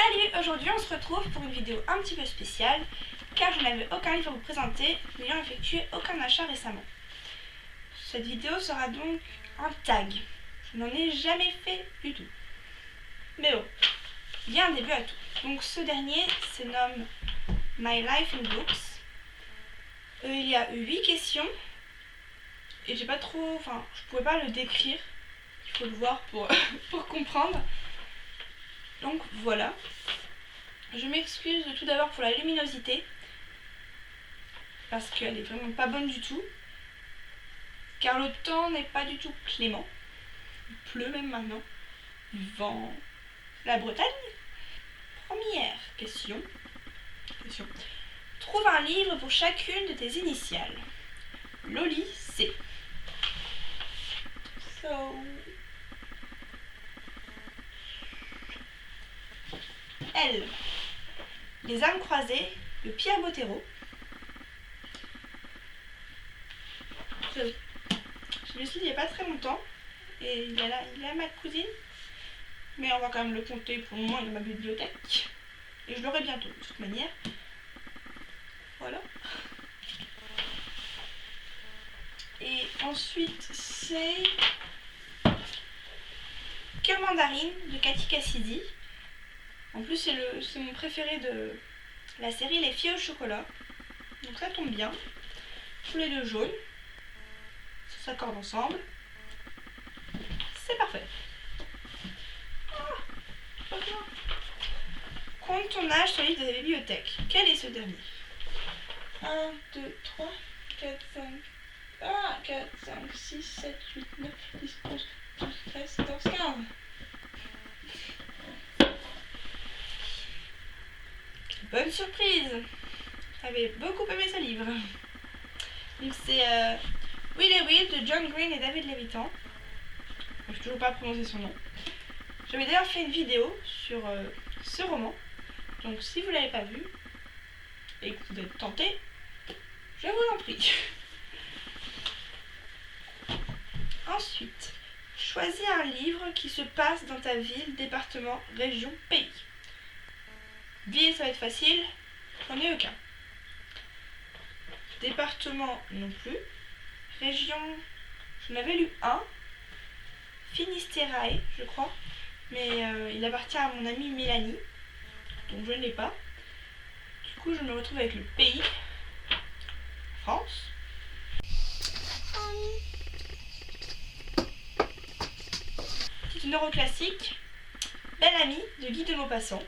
Salut, aujourd'hui on se retrouve pour une vidéo un petit peu spéciale car je n'avais aucun livre à vous présenter, n'ayant effectué aucun achat récemment. Cette vidéo sera donc un tag. Je n'en ai jamais fait du tout. Mais bon, il y a un début à tout. Donc ce dernier se nomme My Life in Books. Il y a 8 questions et j'ai pas trop, je pouvais pas le décrire. Il faut le voir pour, pour comprendre. Donc voilà. Je m'excuse tout d'abord pour la luminosité parce qu'elle est vraiment pas bonne du tout, car le temps n'est pas du tout clément. Il pleut même maintenant, du vent, la Bretagne. Première question. Trouve un livre pour chacune de tes initiales. Loli, C. L. Les âmes croisées de Pierre Bottero. Je l'ai lu il n'y a pas très longtemps et il est à ma cousine, mais on va quand même le compter pour le moment dans ma bibliothèque et je l'aurai bientôt de toute manière. Voilà. Et ensuite c'est Cœur mandarine de Cathy Cassidy. En plus c'est mon préféré de la série Les filles au chocolat, donc ça tombe bien. Tous les deux jaunes, ça s'accorde ensemble, c'est parfait. Compte ton âge sur le livre de la bibliothèque. Quel est ce dernier? 1, 2, 3, 4, 5, 6, 7, 8, 9, 10, 11, 12, 13, 14, 15. Bonne surprise! J'avais beaucoup aimé ce livre. Donc c'est Will et Will de John Green et David Levitan. Je ne sais toujours pas prononcer son nom. J'avais d'ailleurs fait une vidéo sur ce roman. Donc si vous ne l'avez pas vu et que vous êtes tenté, je vous en prie. Ensuite, choisis un livre qui se passe dans ta ville, département, région, pays. Ville, ça va être facile, j'en ai aucun. Département, non plus. Région, j'en avais lu un. Finisterae, je crois. Mais il appartient à mon amie Mélanie. Donc je ne l'ai pas. Du coup, je me retrouve avec le pays. France. Petite neuroclassique. Belle amie de Guy de Maupassant.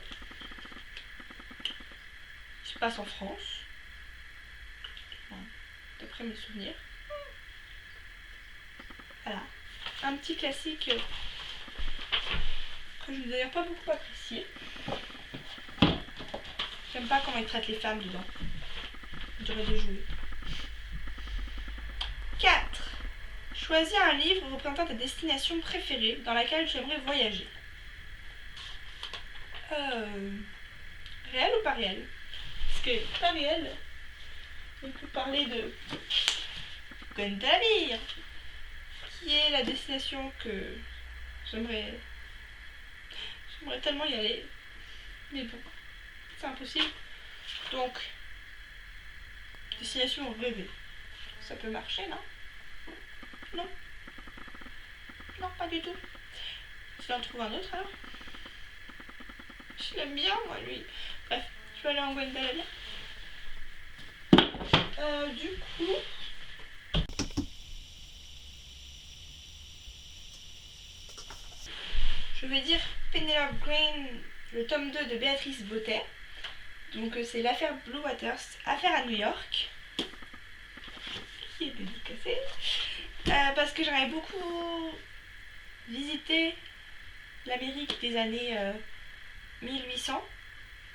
Il se passe en France. D'après mes souvenirs. Voilà. Un petit classique que je n'ai d'ailleurs pas beaucoup apprécié. J'aime pas comment ils traitent les femmes dedans. J'aurais dû jouer. 4. Choisis un livre représentant ta destination préférée dans laquelle tu aimerais voyager. Réel ou pas réel? Parce que pas réel, on peut parler de Guentabir, qui est la destination que j'aimerais tellement y aller. Mais bon, c'est impossible. Donc, destination rêvée. Ça peut marcher, non? Non. Non, pas du tout. Je vais en trouver un autre alors. Je l'aime bien, moi, lui. Bref, je vais aller en Guentabir. Du coup... je vais dire Penelope Green, le tome 2 de Béatrice Bottet. Donc c'est l'affaire Blue Waters, affaire à New York. Qui est dédicacée. Parce que j'aimerais beaucoup visiter l'Amérique des années 1800.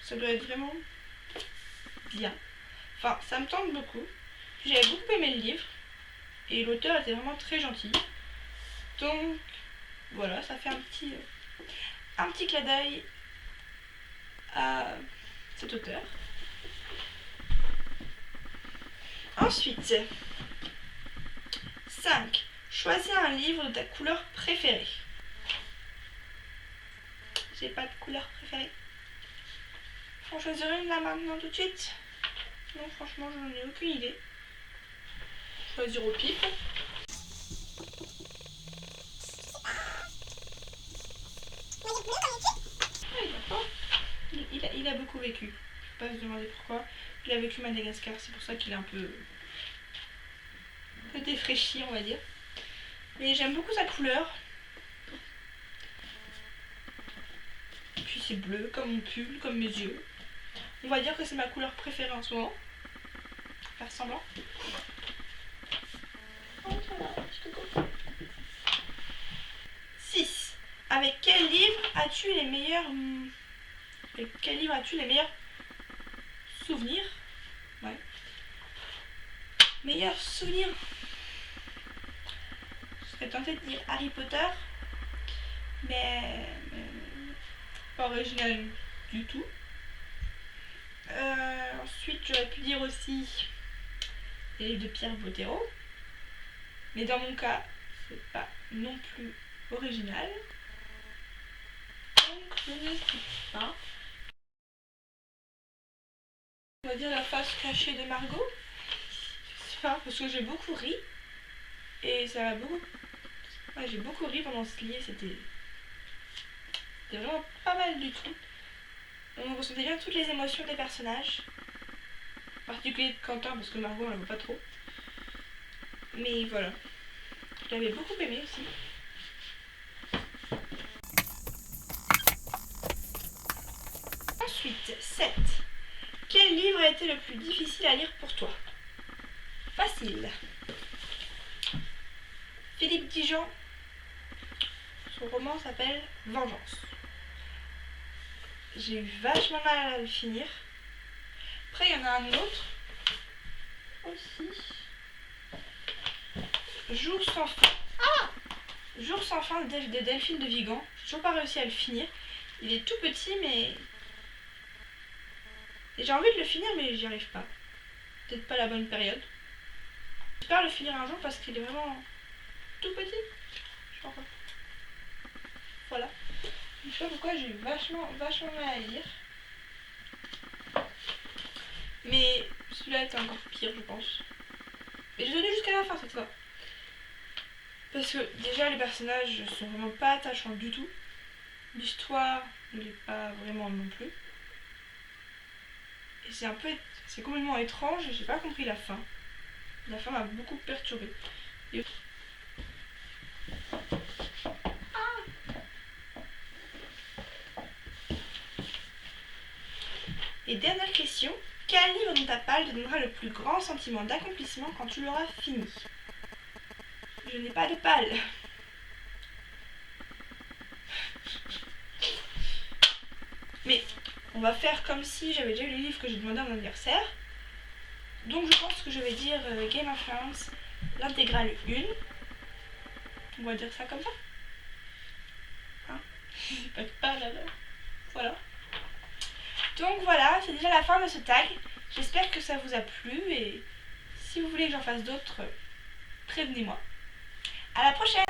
Ça doit être vraiment bien. Enfin, ça me tente beaucoup. J'avais beaucoup aimé le livre. Et l'auteur était vraiment très gentil. Donc, voilà, ça fait un petit clin d'œil à cet auteur. Ensuite, 5. Choisis un livre de ta couleur préférée. J'ai pas de couleur préférée. En choisir une là maintenant tout de suite? Non, franchement, je n'en ai aucune idée. Choisir au pif. Il a beaucoup vécu. Je ne vais pas se demander pourquoi. Il a vécu Madagascar, c'est pour ça qu'il est un peu défraîchi, on va dire. Mais j'aime beaucoup sa couleur. Puis c'est bleu, comme mon pull, comme mes yeux. On va dire que c'est ma couleur préférée en ce moment. Faire semblant. Oh, voilà, petit coco. 6. Avec quel livre as-tu les meilleurs... Avec quel livre as-tu les meilleurs souvenirs? Ouais. Meilleurs souvenirs. Je serais tentée de dire Harry Potter. Mais pas original du tout. Ensuite, j'aurais pu dire aussi les livres de Pierre Bottero. Mais dans mon cas, c'est pas non plus original. Donc, je ne sais pas. On va dire la face cachée de Margot. C'est pas parce que j'ai beaucoup ri. Et ça m'a beaucoup... Ouais, j'ai beaucoup ri pendant ce livre. C'était vraiment pas mal du tout. On ressentait bien toutes les émotions des personnages. En particulier de Quentin, parce que Margot on la voit pas trop. Mais voilà. Je l'avais beaucoup aimé aussi. Ensuite, 7. Quel livre a été le plus difficile à lire pour toi? Facile. Philippe Dijon. Son roman s'appelle Vengeance. J'ai eu vachement mal à le finir. Après, il y en a un autre aussi. Jour sans fin. Ah! Jour sans fin de Delphine de Vigan. J'ai toujours pas réussi à le finir. Il est tout petit, mais... Et j'ai envie de le finir, mais j'y arrive pas. Peut-être pas la bonne période. J'espère le finir un jour parce qu'il est vraiment tout petit. Genre... Voilà. Je sais pas pourquoi j'ai eu vachement mal à lire. Mais celui-là était encore pire, je pense. Et j'ai tenu jusqu'à la fin cette fois. Parce que déjà les personnages sont vraiment pas attachants du tout. L'histoire ne l'est pas vraiment non plus. Et c'est complètement étrange et j'ai pas compris la fin. La fin m'a beaucoup perturbée. Et dernière question, quel livre dont ta palle te donnera le plus grand sentiment d'accomplissement quand tu l'auras fini? Je n'ai pas de palle. Mais on va faire comme si j'avais déjà lu le livre que j'ai demandé à mon anniversaire. Donc je pense que je vais dire Game of Thrones, l'intégrale 1. On va dire ça comme ça. Hein? J'ai pas de palle alors. Voilà. Donc voilà, c'est déjà la fin de ce tag. J'espère que ça vous a plu et si vous voulez que j'en fasse d'autres, prévenez-moi. À la prochaine!